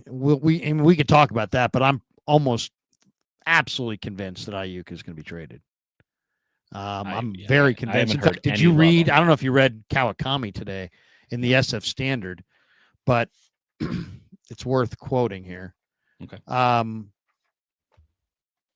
we could talk about that, but I'm almost absolutely convinced that Aiyuk is going to be traded. I'm very I convinced. haven't In heard fact, did any you love read? on I don't that. know if you read Kawakami today in the No. SF Standard, but it's worth quoting here. Okay.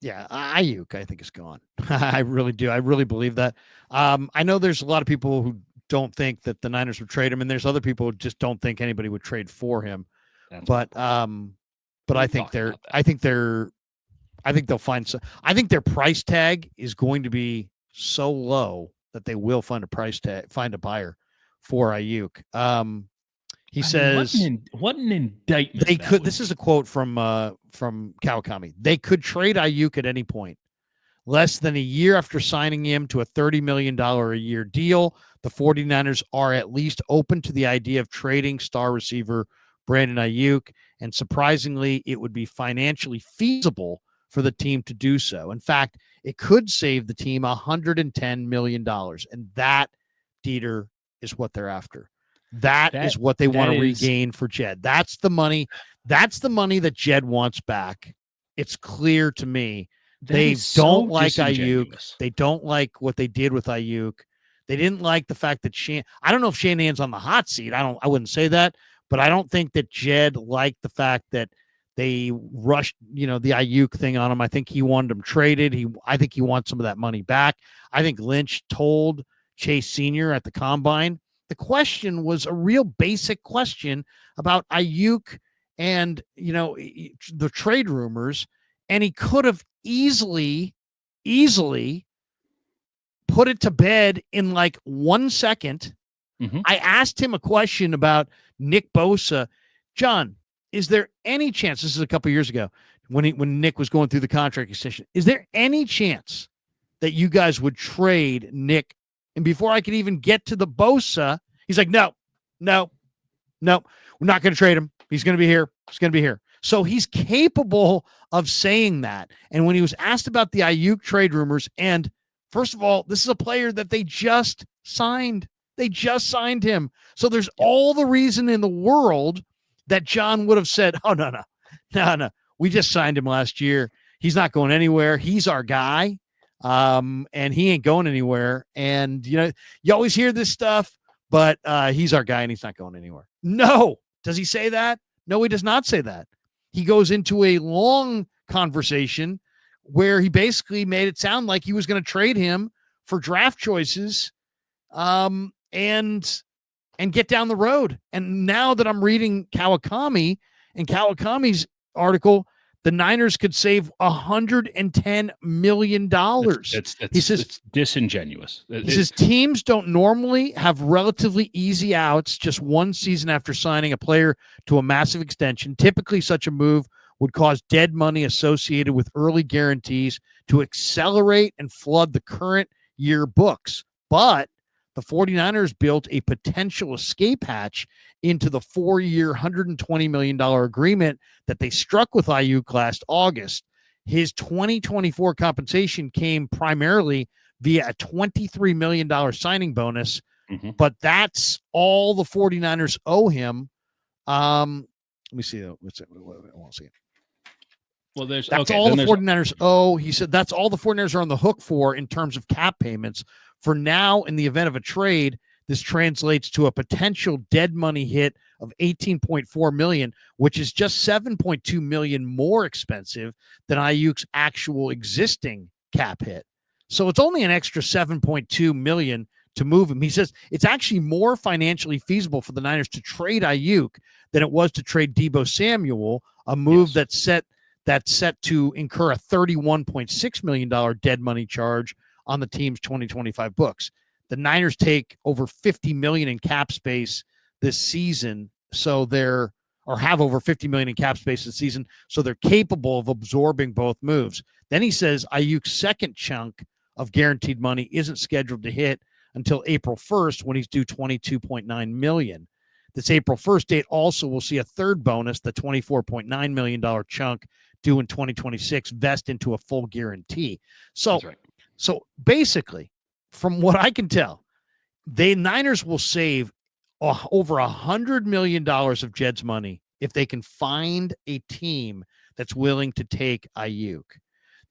Yeah, Aiyuk, I think, is gone. I really do. I really believe that. I know there's a lot of people who don't think that the Niners would trade him, and there's other people who just don't think anybody would trade for him. That's my But point. I We've think talked they're about that. I think they're I think they'll find some. I think their price tag is going to be so low that they will find a buyer for Aiyuk. He I mean, says what an indictment they that could. would This is a be. quote from Kawakami. They could trade Aiyuk at any point. Less than a year after signing him to a $30 million a year deal, the 49ers are at least open to the idea of trading star receiver Brandon Aiyuk. And surprisingly, it would be financially feasible for the team to do so. In fact, it could save the team $110 million. And that, Dieter, is what they're after. That is what they want That to is regain for Jed. That's the money. That's the money that Jed wants back. It's clear to me. that They is don't so like Aiyuk. disingenuous. They don't like what they did with Aiyuk. They didn't like the fact that I don't know if Shanahan's on the hot seat. I wouldn't say that, but I don't think that Jed liked the fact that they rushed, the Aiyuk thing on him. I think he wanted him traded. I think he wants some of that money back. I think Lynch told Chase Sr. at the combine. The question was a real basic question about Aiyuk and, the trade rumors. And he could have easily put it to bed in like 1 second. Mm-hmm. I asked him a question about Nick Bosa. John, is there any chance, this is a couple years ago when Nick was going through the contract extension, is there any chance that you guys would trade Nick? And before I could even get to the Bosa, he's like, no, we're not going to trade him. He's going to be here. He's going to be here. So he's capable of saying that. And when he was asked about the Aiyuk trade rumors, and first of all, this is a player that they just signed. They just signed him. So there's all the reason in the world that John would have said, oh, no. We just signed him last year. He's not going anywhere. He's our guy. And he ain't going anywhere. And, you always hear this stuff, but he's our guy and he's not going anywhere. No. Does he say that? No, he does not say that. He goes into a long conversation where he basically made it sound like he was going to trade him for draft choices and get down the road. And now that I'm reading Kawakami's article, the Niners could save $110 million. He says it's disingenuous. He says teams don't normally have relatively easy outs just one season after signing a player to a massive extension. Typically, such a move would cause dead money associated with early guarantees to accelerate and flood the current year books. But the 49ers built a potential escape hatch into the 4-year, $120 million agreement that they struck with Aiyuk last August. His 2024 compensation came primarily via a $23 million signing bonus, but that's all the 49ers owe him. Let me see. What's it? I won't see it. Well, that's all the 49ers owe. He said that's all the 49ers are on the hook for in terms of cap payments. For now, in the event of a trade, this translates to a potential dead money hit of $18.4 million, which is just $7.2 million more expensive than Aiyuk's actual existing cap hit. So it's only an extra $7.2 million to move him. He says it's actually more financially feasible for the Niners to trade Aiyuk than it was to trade Deebo Samuel, a move that's set to incur a $31.6 million dead money charge on the team's 2025 books. The Niners take over $50 million in cap space this season, so have over $50 million in cap space this season, so they're capable of absorbing both moves. Then he says Aiyuk's second chunk of guaranteed money isn't scheduled to hit until April 1st when he's due $22.9 million. This April 1st date also will see a third bonus, the $24.9 million chunk due in 2026, vest into a full guarantee. So basically, from what I can tell, the Niners will save over $100 million of Jed's money if they can find a team that's willing to take Aiyuk.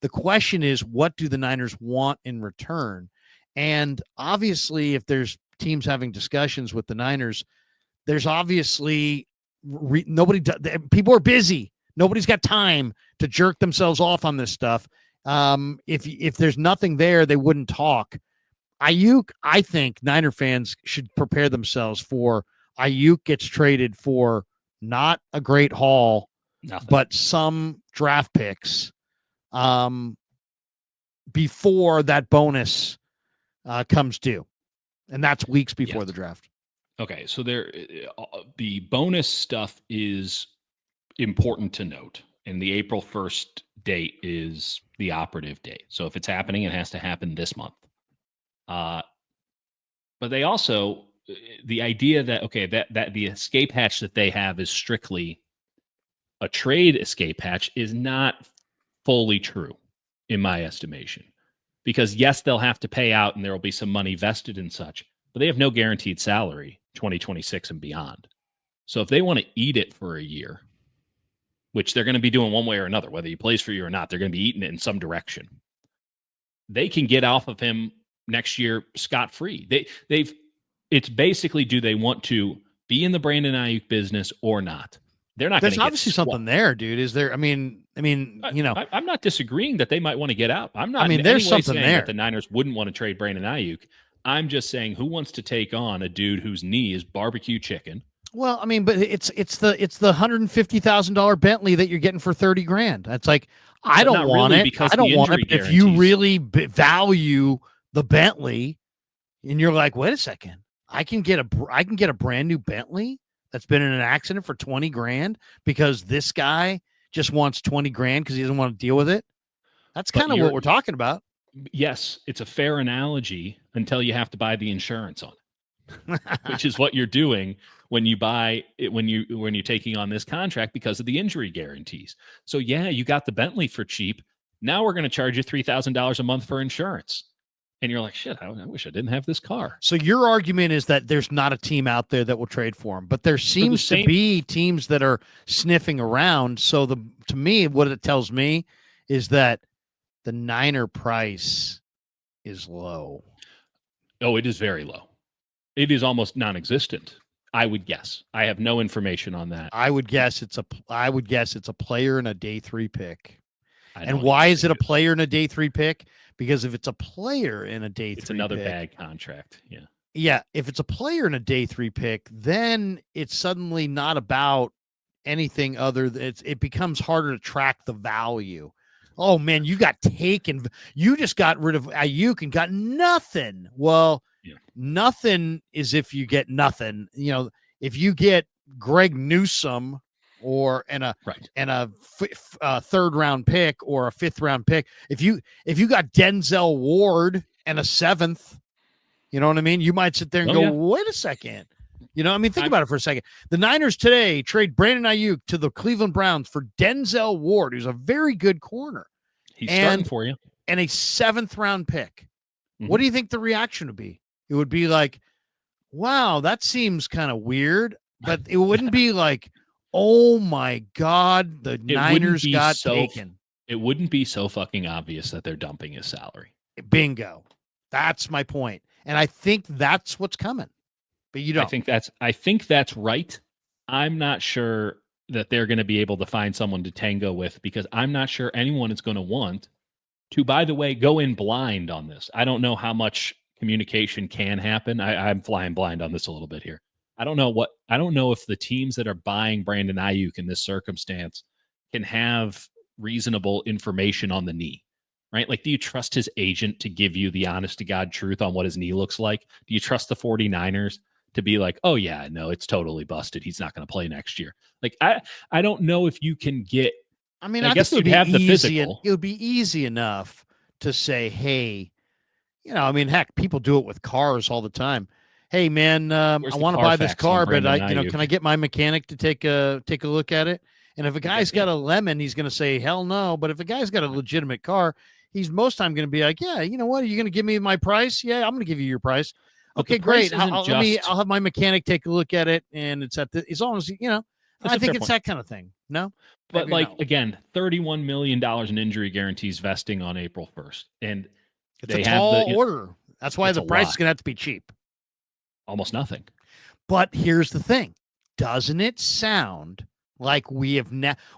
The question is, what do the Niners want in return? And obviously, if there's teams having discussions with the Niners, there's obviously people are busy. Nobody's got time to jerk themselves off on this stuff. If there's nothing there, they wouldn't talk. Aiyuk, I think Niner fans should prepare themselves for Aiyuk gets traded for not a great haul, but some draft picks before that bonus comes due. And that's weeks before the draft. Okay, so the bonus stuff is important to note. And the April 1st date is the operative date. So if it's happening, it has to happen this month. But they also, the idea that, that the escape hatch that they have is strictly a trade escape hatch is not fully true, in my estimation. Because yes, they'll have to pay out and there will be some money vested and such, but they have no guaranteed salary 2026 and beyond. So if they want to eat it for a year, which they're going to be doing one way or another, whether he plays for you or not, they're going to be eating it in some direction. They can get off of him next year scot-free. It's basically, do they want to be in the Brandon Aiyuk business or not? They're not. There's obviously something there, dude. Is there? I mean, you know, I'm not disagreeing that they might want to get out. I'm not. I mean, there's something there that the Niners wouldn't want to trade Brandon Aiyuk. I'm just saying, who wants to take on a dude whose knee is barbecue chicken? Well, I mean, but it's the $150,000 Bentley that you're getting for $30,000. That's like, I don't want it. I don't want it. If you really value the Bentley, and you're like, wait a second, I can get a brand new Bentley that's been in an accident for $20,000 because this guy just wants $20,000 because he doesn't want to deal with it. That's kind of what we're talking about. Yes, it's a fair analogy until you have to buy the insurance on it, which is what you're doing when you buy it, when you're taking on this contract because of the injury guarantees. So yeah, you got the Bentley for cheap. Now we're going to charge you $3,000 a month for insurance. And you're like, shit, I wish I didn't have this car. So your argument is that there's not a team out there that will trade for him, but there seems to be teams that are sniffing around. So to me, what it tells me is that the Niner price is low. Oh, it is very low. It is almost non-existent, I would guess. I have no information on that. I would guess it's a player and a day 3 pick. And why is it a player and a day 3 pick? Because if it's a player in a day 3 pick, it's another bad contract. Yeah. Yeah. If it's a player in a day 3 pick, then it's suddenly not about anything other than it becomes harder to track the value. Oh man, you got taken. You just got rid of Aiyuk and got nothing. Well, nothing is if you get nothing. You know, if you get Greg Newsome and a 3rd round pick or a 5th round pick, if you got Denzel Ward and a 7th, you know what I mean? You might sit there and wait a second. You know, I mean, think about it for a second. The Niners today trade Brandon Aiyuk to the Cleveland Browns for Denzel Ward, who's a very good corner. He's starting for you. And a 7th round pick. Mm-hmm. What do you think the reaction would be? It would be like, wow, that seems kind of weird. But it wouldn't be like, oh my God, the Niners got taken. It wouldn't be so fucking obvious that they're dumping his salary. Bingo. That's my point. And I think that's what's coming. But you don't. I think that's right. I'm not sure that they're going to be able to find someone to tango with because I'm not sure anyone is going to want to, by the way, go in blind on this. I don't know how much communication can happen. I'm flying blind on this a little bit here. I don't know if the teams that are buying Brandon Aiyuk in this circumstance can have reasonable information on the knee, right? Like, do you trust his agent to give you the honest to God truth on what his knee looks like? Do you trust the 49ers to be like, oh yeah, no, it's totally busted, he's not going to play next year? Like, I don't know if you can get, I mean, I guess you'd have the physical. It would be easy enough to say, hey, you know, I mean, heck, people do it with cars all the time. Hey man, I want to buy this car, but can I get my mechanic to take a look at it? And if a guy's got a lemon, he's going to say, hell no. But if a guy's got a legitimate car, he's most time going to be like, yeah, you know what? Are you going to give me my price? Yeah, I'm going to give you your price. Okay, great. I'll have my mechanic take a look at it. And it's as long as, you know, That's I a think fair it's point. that kind of thing. No, But maybe like no. again, $31 million in injury guarantees vesting on April 1st. And It's a they have the tall order. That's why it's a the price lot. is going to have to be cheap. Almost nothing. But here's the thing. Doesn't it sound like we have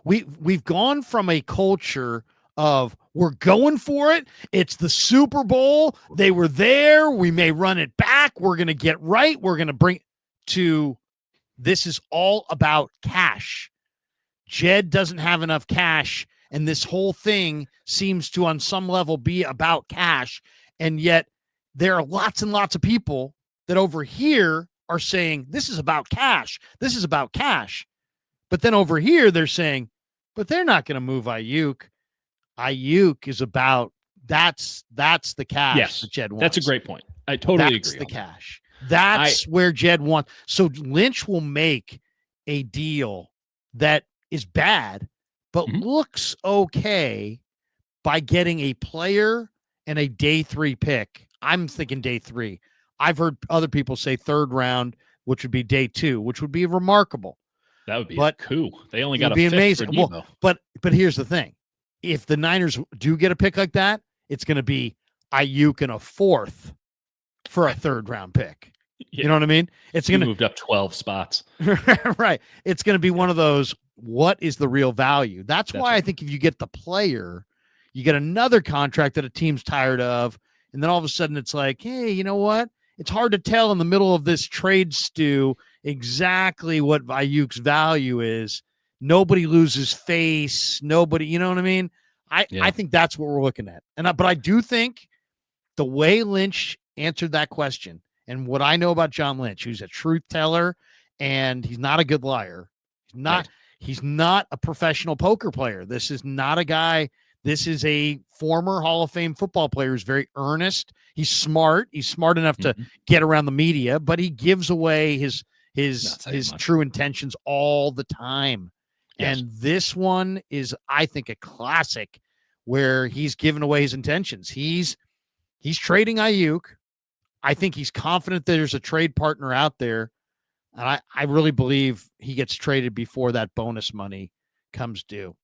we've gone from a culture of we're going for it. It's the Super Bowl. They were there. We may run it back. We're going to get right. We're going to bring to this is all about cash. Jed doesn't have enough cash, and this whole thing seems to, on some level, be about cash. And yet, there are lots and lots of people that over here are saying, this is about cash. This is about cash. But then over here, they're saying, but they're not going to move Aiyuk. Aiyuk is about that's the cash Yes, that Jed wants. that's a great point. I totally That's agree. the cash. That's where Jed wants. So Lynch will make a deal that is bad, but looks okay by getting a player and a day 3 pick. I'm thinking day 3. I've heard other people say 3rd round, which would be day 2, which would be remarkable. That would be a coup. They only got a be 5th amazing. for Debo. Well, but here's the thing. If the Niners do get a pick like that, it's going to be Aiyuk and a 4th for a 3rd round pick. Yeah. You know what I mean? It's going to moved up 12 spots. Right. It's going to be one of those, what is the real value? That's why I think if you get the player, you get another contract that a team's tired of, and then all of a sudden it's like, hey, you know what? It's hard to tell in the middle of this trade stew exactly what Aiyuk's value is. Nobody loses face. Nobody, you know what I mean? I think that's what we're looking at. But I do think the way Lynch answered that question, and what I know about John Lynch, who's a truth teller, and he's not a good liar. He's not a professional poker player. This is not a guy. This is a former Hall of Fame football player who's very earnest. He's smart. He's smart enough to get around the media, but he gives away his true intentions all the time. Yes. And this one is, I think, a classic where he's given away his intentions. He's trading Aiyuk. I think he's confident that there's a trade partner out there. And I really believe he gets traded before that bonus money comes due.